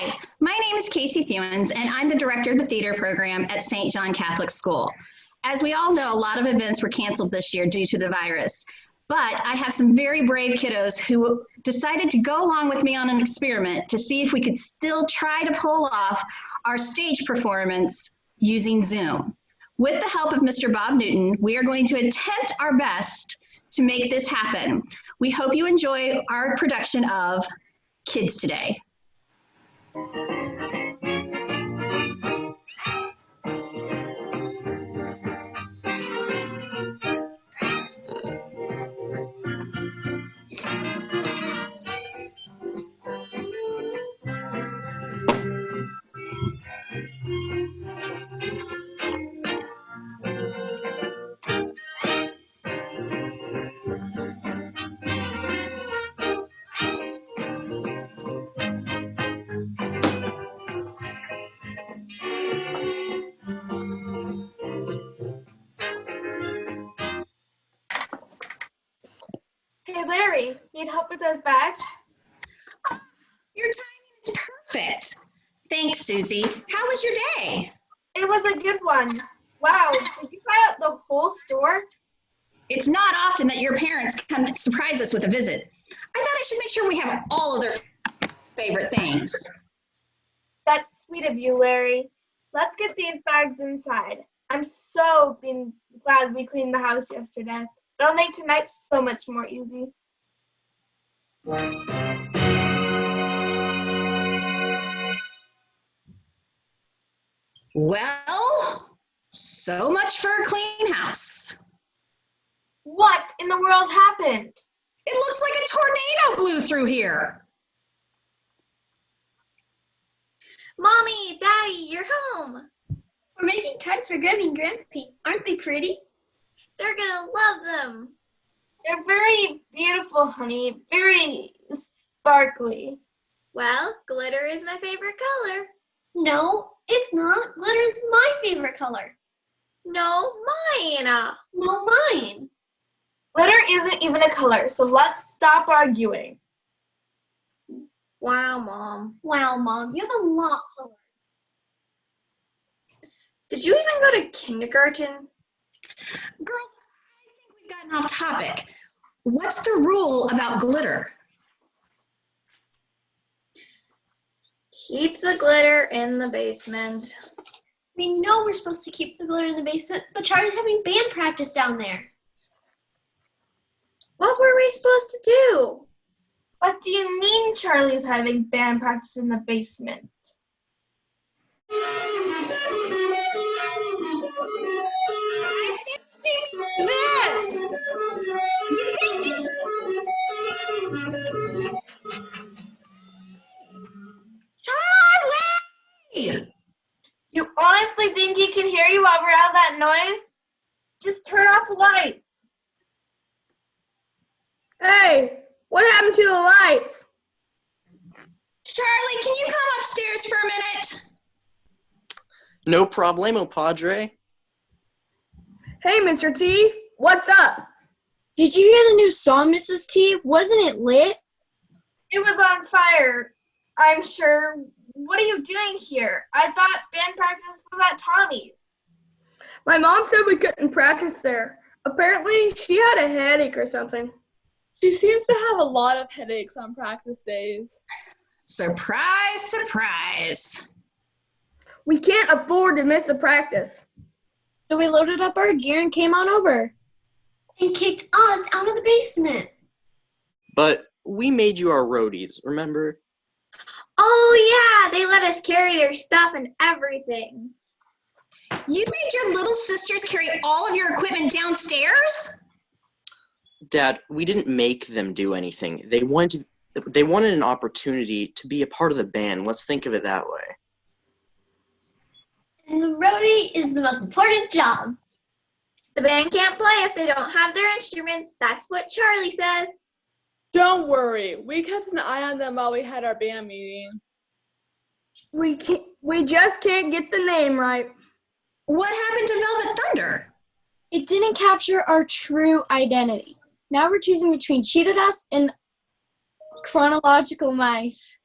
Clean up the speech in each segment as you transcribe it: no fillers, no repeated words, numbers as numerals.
Hi, my name is Casey Fewens, and I'm the director of the theater program at St. John Catholic School. As we all know, a lot of events were canceled this year due to the virus, but I have some very brave kiddos who decided to go along with me on an experiment to see if we could still try to pull off our stage performance using Zoom. With the help of Mr. Bob Newton, we are going to attempt our best to make this happen. We hope you enjoy our production of Kids Today. Hey Larry, need help with those bags? Your timing is perfect. Thanks, Susie. How was your day? It was a good one. Wow, did you buy out the whole store? It's not often that your parents come to surprise us with a visit. I thought I should make sure we have all of their favorite things. That's sweet of you, Larry. Let's get these bags inside. I'm so glad we cleaned the house yesterday. It'll make tonight so much more easy. Well, so much for a clean house. What in the world happened? It looks like a tornado blew through here. Mommy, Daddy, you're home. We're making kites for Grammy and Grampy. Aren't they pretty? They're gonna love them. They're very beautiful, honey. Very sparkly. Well, glitter is my favorite color. No, it's not. Glitter is my favorite color. No, mine. No, mine. Glitter isn't even a color, so let's stop arguing. Wow, Mom. Wow, Mom, you have a lot to learn. Did you even go to kindergarten? Girls, I think we've gotten off topic. What's the rule about glitter? Keep the glitter in the basement. We know we're supposed to keep the glitter in the basement, but Charlie's having band practice down there. What were we supposed to do? What do you mean Charlie's having band practice in the basement? This! Charlie! You honestly think he can hear you while we're out of that noise? Just turn off the lights. Hey, what happened to the lights? Charlie, can you come upstairs for a minute? No problemo, Padre. Hey, Mr. T, what's up? Did you hear the new song, Mrs. T? Wasn't it lit? It was on fire, I'm sure. What are you doing here? I thought band practice was at Tommy's. My mom said we couldn't practice there. Apparently, she had a headache or something. She seems to have a lot of headaches on practice days. Surprise, surprise. We can't afford to miss a practice. So we loaded up our gear and came on over. And kicked us out of the basement. But we made you our roadies, remember? Oh, yeah, they let us carry their stuff and everything. You made your little sisters carry all of your equipment downstairs? Dad, we didn't make them do anything. They wanted an opportunity to be a part of the band. Let's think of it that way. And the roadie is the most important job. The band can't play if they don't have their instruments. That's what Charlie says. Don't worry, we kept an eye on them while we had our band meeting. We just can't get the name right. What happened to Velvet Thunder? It didn't capture our true identity. Now we're choosing between Cheetah Dust and Chronological Mice.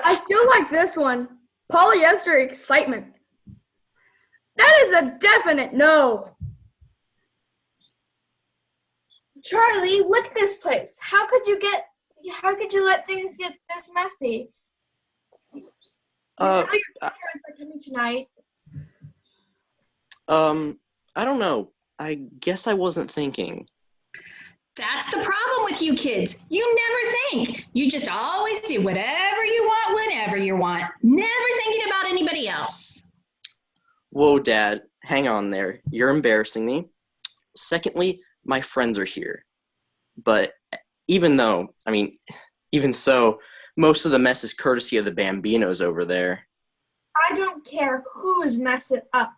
I still like this one. Polyester excitement. That is a definite no. Charlie, look at this place. How could you let things get this messy? You know your parents are coming tonight. I don't know. I guess I wasn't thinking. That's the problem with you kids. You never think. You just always do whatever you want, whenever you want, never thinking about anybody else. Whoa, Dad. Hang on there. You're embarrassing me. Secondly, my friends are here. But even so, most of the mess is courtesy of the Bambinos over there. I don't care who's messing up.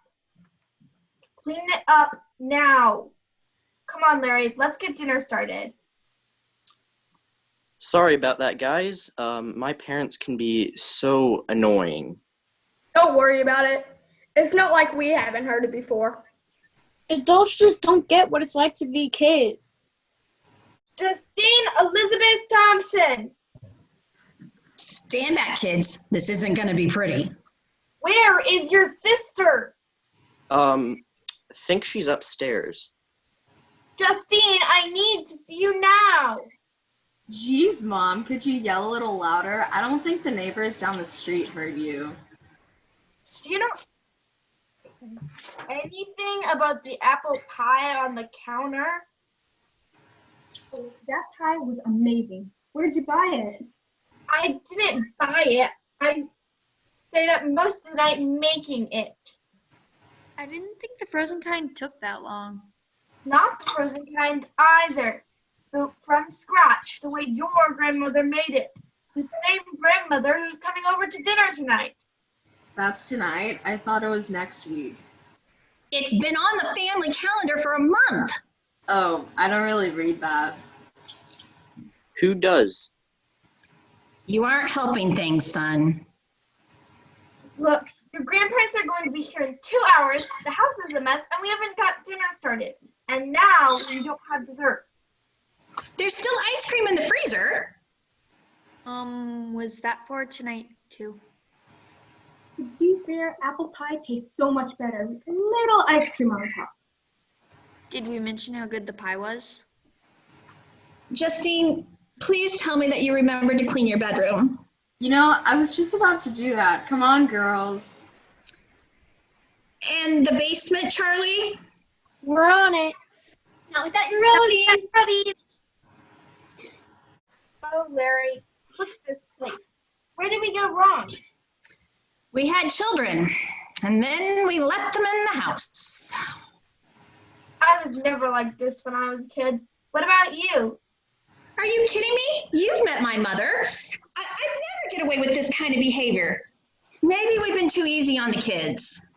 Clean it up now. Come on, Larry, let's get dinner started. Sorry about that, guys. My parents can be so annoying. Don't worry about it. It's not like we haven't heard it before. Adults just don't get what it's like to be kids. Justine Elizabeth Thompson, Stand back, kids. This isn't going to be pretty. where is your sister? Think she's upstairs. Justine, I need to see you now. Geez, Mom, could you yell a little louder? I don't think the neighbors down the street heard you. Do you know anything about the apple pie on the counter? Oh, that pie was amazing. Where'd you buy it? I didn't buy it. I stayed up most of the night making it. I didn't think the frozen kind took that long. Not the frozen kind either. From scratch, the way your grandmother made it. The same grandmother who's coming over to dinner tonight. That's tonight? I thought it was next week. It's been on the family calendar for a month. Oh, I don't really read that. Who does? You aren't helping things, son. Look, your grandparents are going to be here in 2 hours. The house is a mess, and we haven't got dinner started. And now we don't have dessert. There's still ice cream in the freezer. Was that for tonight too? To be fair, apple pie tastes so much better with a little ice cream on top. Did we mention how good the pie was? Justine, please tell me that you remembered to clean your bedroom. You know, I was just about to do that. Come on, girls. And the basement, Charlie? We're on it. Not without your roadies. Oh, Larry, look at this place. Where did we go wrong? We had children, and then we left them in the house. I was never like this when I was a kid. What about you? Are you kidding me? You've met my mother. I'd never get away with this kind of behavior. Maybe we've been too easy on the kids.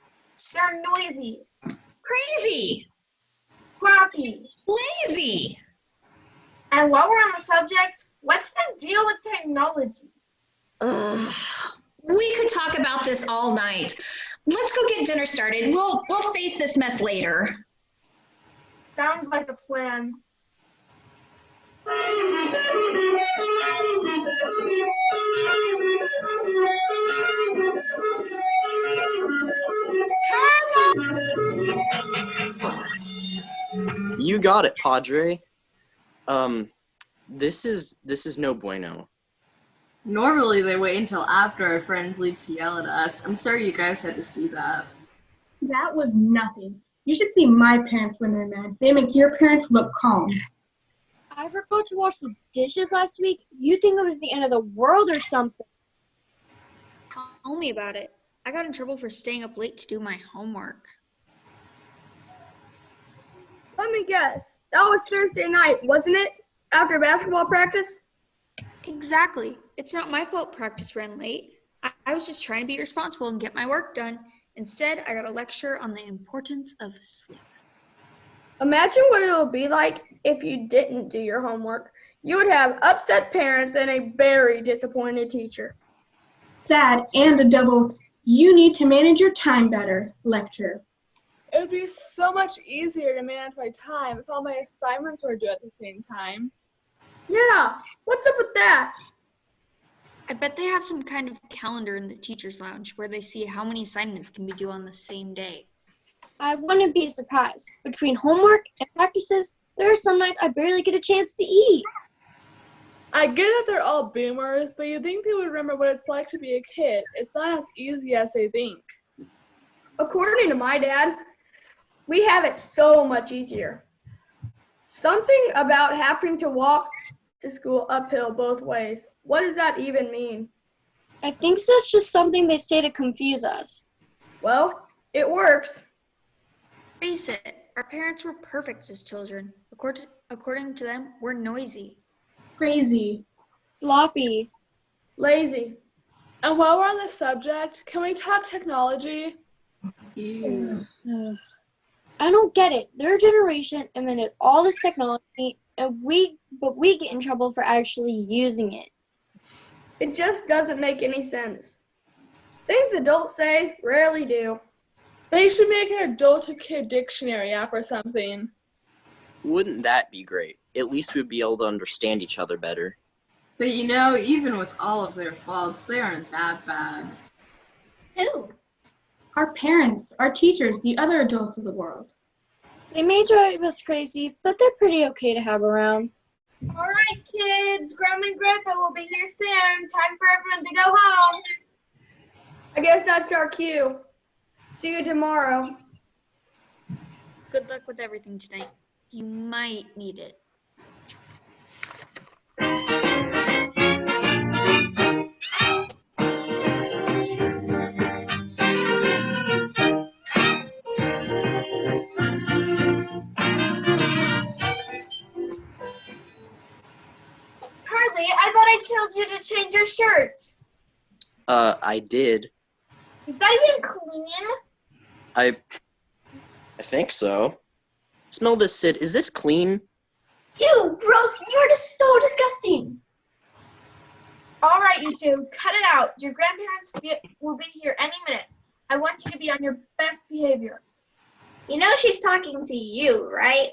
They're noisy, Crazy. crappy. Lazy. And while we're on the subject, what's the deal with technology? Ugh. We could talk about this all night. Let's go get dinner started. We'll face this mess later. Sounds like a plan. You got it, Padre. This is no bueno. Normally they wait until after our friends leave to yell at us. I'm sorry you guys had to see that. That was nothing. You should see my parents when they're mad. They make your parents look calm. I forgot to wash the dishes last week. You'd think it was the end of the world or something. Tell me about it. I got in trouble for staying up late to do my homework. Let me guess. That was Thursday night, wasn't it? After basketball practice? Exactly. It's not my fault practice ran late. I was just trying to be responsible and get my work done. Instead, I got a lecture on the importance of sleep. Imagine what it would be like if you didn't do your homework. You would have upset parents and a very disappointed teacher. Sad and a double, you need to manage your time better lecture. It would be so much easier to manage my time if all my assignments were due at the same time. Yeah, what's up with that? I bet they have some kind of calendar in the teacher's lounge where they see how many assignments can be due on the same day. I wouldn't be surprised. Between homework and practices, there are some nights I barely get a chance to eat. I get that they're all boomers, but you'd think they would remember what it's like to be a kid. It's not as easy as they think. According to my dad, we have it so much easier. Something about having to walk to school uphill both ways. What does that even mean? I think that's just something they say to confuse us. Well, it works. Face it, our parents were perfect as children. According to them, we're noisy. Crazy. Sloppy. Lazy. And while we're on the subject, can we talk technology? Ew. I don't get it. Their generation invented all this technology, but we get in trouble for actually using it. It just doesn't make any sense. Things adults say rarely do. They should make an adult-to-kid dictionary app or something. Wouldn't that be great? At least we'd be able to understand each other better. But you know, even with all of their faults, they aren't that bad. Who? Our parents, our teachers, the other adults of the world. They may drive us crazy, but they're pretty okay to have around. All right, kids. Grandma and Grandpa will be here soon. Time for everyone to go home. I guess that's our cue. See you tomorrow. Good luck with everything tonight. You might need it. Carly, I thought I told you to change your shirt. I did. Is that even clean? I think so. Smell this, Sid. Is this clean? Ew, gross. You're just so disgusting. All right, you two, cut it out. Your grandparents will be here any minute. I want you to be on your best behavior. You know she's talking to you, right?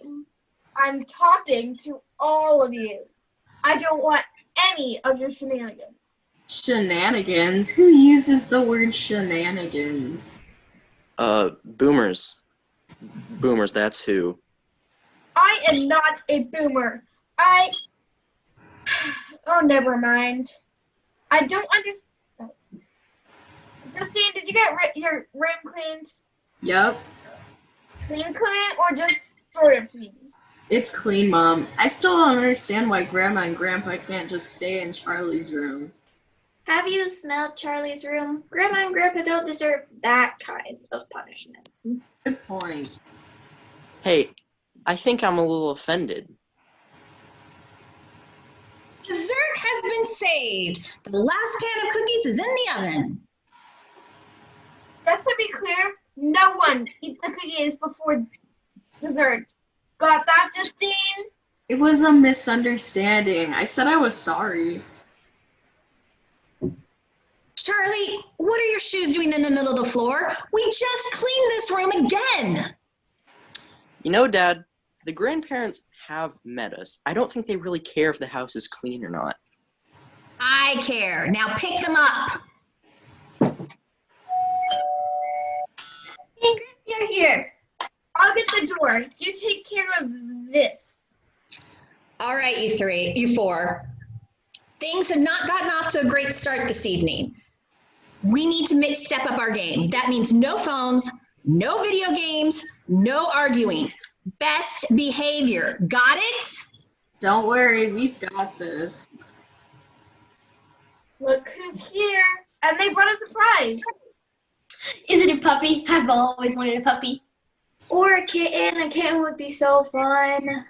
I'm talking to all of you. I don't want any of your shenanigans. Shenanigans? Who uses the word shenanigans? Boomers. Boomers, that's who. I am not a boomer. Oh, never mind. I don't understand. Justine, did you get your room cleaned? Yup. Clean or just sort of clean? It's clean, Mom. I still don't understand why Grandma and Grandpa can't just stay in Charlie's room. Have you smelled Charlie's room? Grandma and Grandpa don't deserve that kind of punishment. Good point. Hey, I think I'm a little offended. Dessert has been saved. The last can of cookies is in the oven. Just to be clear, no one eats the cookies before dessert. Got that, Justine? It was a misunderstanding. I said I was sorry. Charlie, what are your shoes doing in the middle of the floor? We just cleaned this room again. You know, Dad, the grandparents have met us. I don't think they really care if the house is clean or not. I care. Now pick them up. Hey, you're here. I'll get the door. You take care of this. All right, you four. Things have not gotten off to a great start this evening. We need to step up our game. That means no phones, no video games, no arguing. Best behavior. Got it? Don't worry, we've got this. Look who's here. And they brought a surprise. Is it a puppy? I've always wanted a puppy. Or a kitten. A kitten would be so fun.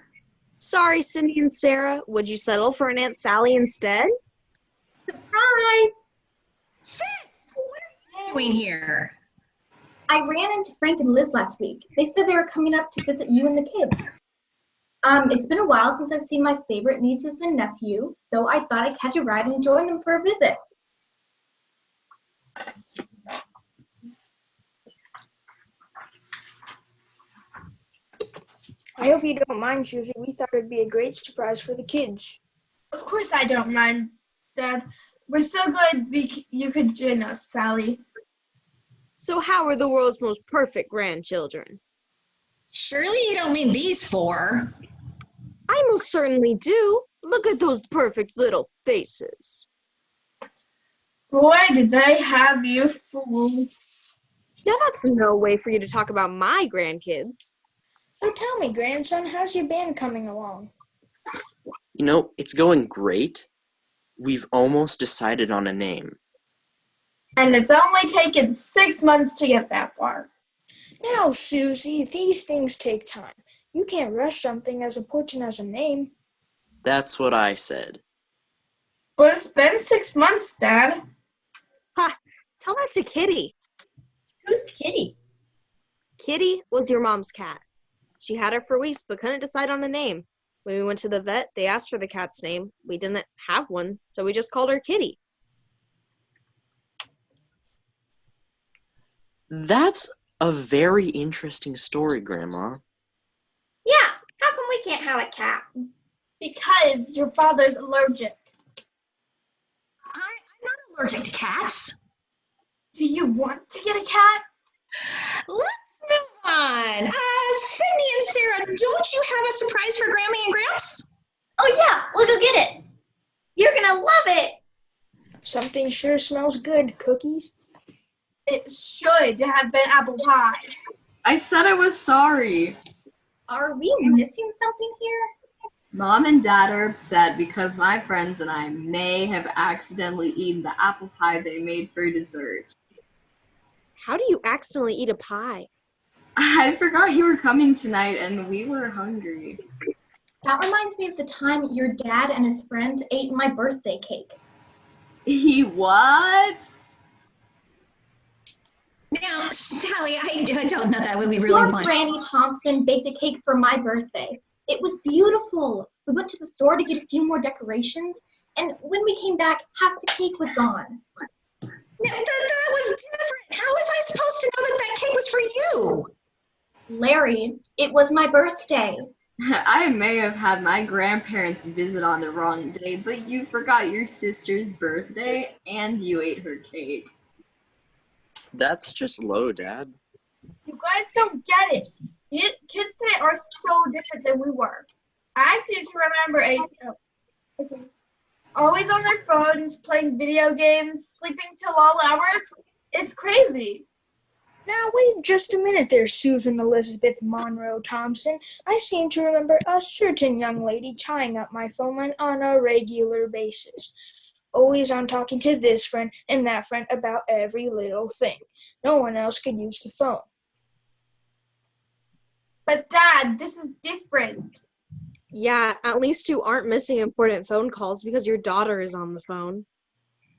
Sorry, Cindy and Sarah. Would you settle for an Aunt Sally instead? Surprise! Sis, what are you doing here? I ran into Frank and Liz last week. They said they were coming up to visit you and the kids. It's been a while since I've seen my favorite nieces and nephew, so I thought I'd catch a ride and join them for a visit. I hope you don't mind, Susie. We thought it'd be a great surprise for the kids. Of course I don't mind, Dad. We're so glad you could join us, Sally. So how are the world's most perfect grandchildren? Surely you don't mean these four. I most certainly do. Look at those perfect little faces. Boy, did they have you fooled. That's no way for you to talk about my grandkids. So tell me, grandson, how's your band coming along? You know, it's going great. We've almost decided on a name. And it's only taken 6 months to get that far. Now, Susie, these things take time. You can't rush something as important as a name. That's what I said. But it's been 6 months, Dad. Ha! Tell that to Kitty. Who's Kitty? Kitty was your mom's cat. She had her for weeks but couldn't decide on a name. When we went to the vet, they asked for the cat's name. We didn't have one, so we just called her Kitty. That's a very interesting story, Grandma. Yeah, how come we can't have a cat? Because your father's allergic. I'm not allergic to cats. Do you want to get a cat? Let's move on. Sydney and Sarah, don't you have a surprise for Grammy and Gramps? Oh yeah, we'll go get it. You're gonna love it. Something sure smells good. Cookies? It should have been apple pie. I said I was sorry. Are we missing something here? Mom and Dad are upset because my friends and I may have accidentally eaten the apple pie they made for dessert. How do you accidentally eat a pie? I forgot you were coming tonight and we were hungry. That reminds me of the time your dad and his friends ate my birthday cake. What? Now, Sally, I don't know that would be really Your fun. Granny Thompson baked a cake for my birthday. It was beautiful. We went to the store to get a few more decorations, and when we came back, half the cake was gone. Now, that was different. How was I supposed to know that cake was for you? Larry, it was my birthday. I may have had my grandparents visit on the wrong day, but you forgot your sister's birthday and you ate her cake. That's just low, Dad. You guys don't get it. Kids today are so different than we were. I seem to remember always on their phones, playing video games, sleeping till all hours. It's crazy. Now, wait just a minute there, Susan Elizabeth Monroe Thompson. I seem to remember a certain young lady tying up my phone line on a regular basis. Always on talking to this friend and that friend about every little thing. No one else could use the phone. But Dad, this is different. Yeah, at least you aren't missing important phone calls because your daughter is on the phone.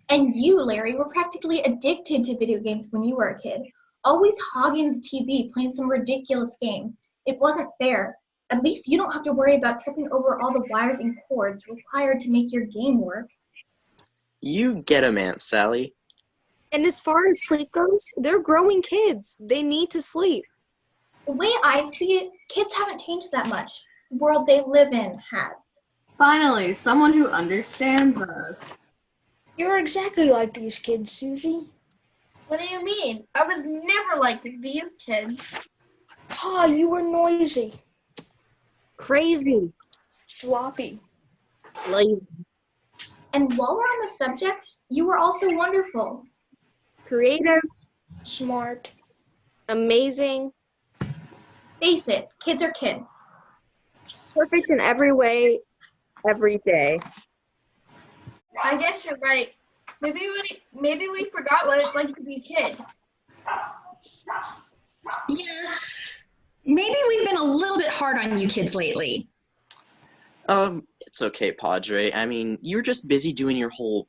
And you, Larry, were practically addicted to video games when you were a kid. Always hogging the TV, playing some ridiculous game. It wasn't fair. At least you don't have to worry about tripping over all the wires and cords required to make your game work. You get 'em, Aunt Sally. And as far as sleep goes, they're growing kids. They need to sleep. The way I see it, kids haven't changed that much. The world they live in has. Finally, someone who understands us. You're exactly like these kids, Susie. What do you mean? I was never like these kids. Ah, you were noisy, Crazy. sloppy. Lazy. And while we're on the subject, you were also wonderful. Creative. Smart. Amazing. Face it, kids are kids. Perfect in every way, every day. I guess you're right. Maybe we forgot what it's like to be a kid. Yeah. Maybe we've been a little bit hard on you kids lately. It's okay, Padre. I mean, you're just busy doing your whole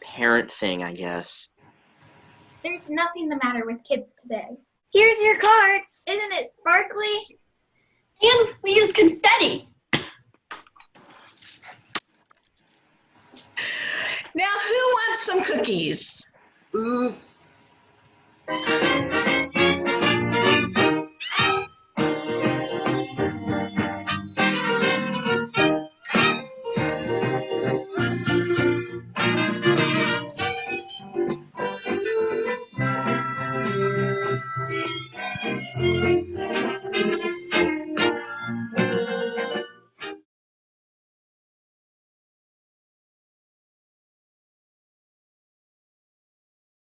parent thing, I guess. There's nothing the matter with kids today. Here's your card. Isn't it sparkly? And we use confetti. Now, who wants some cookies? Oops.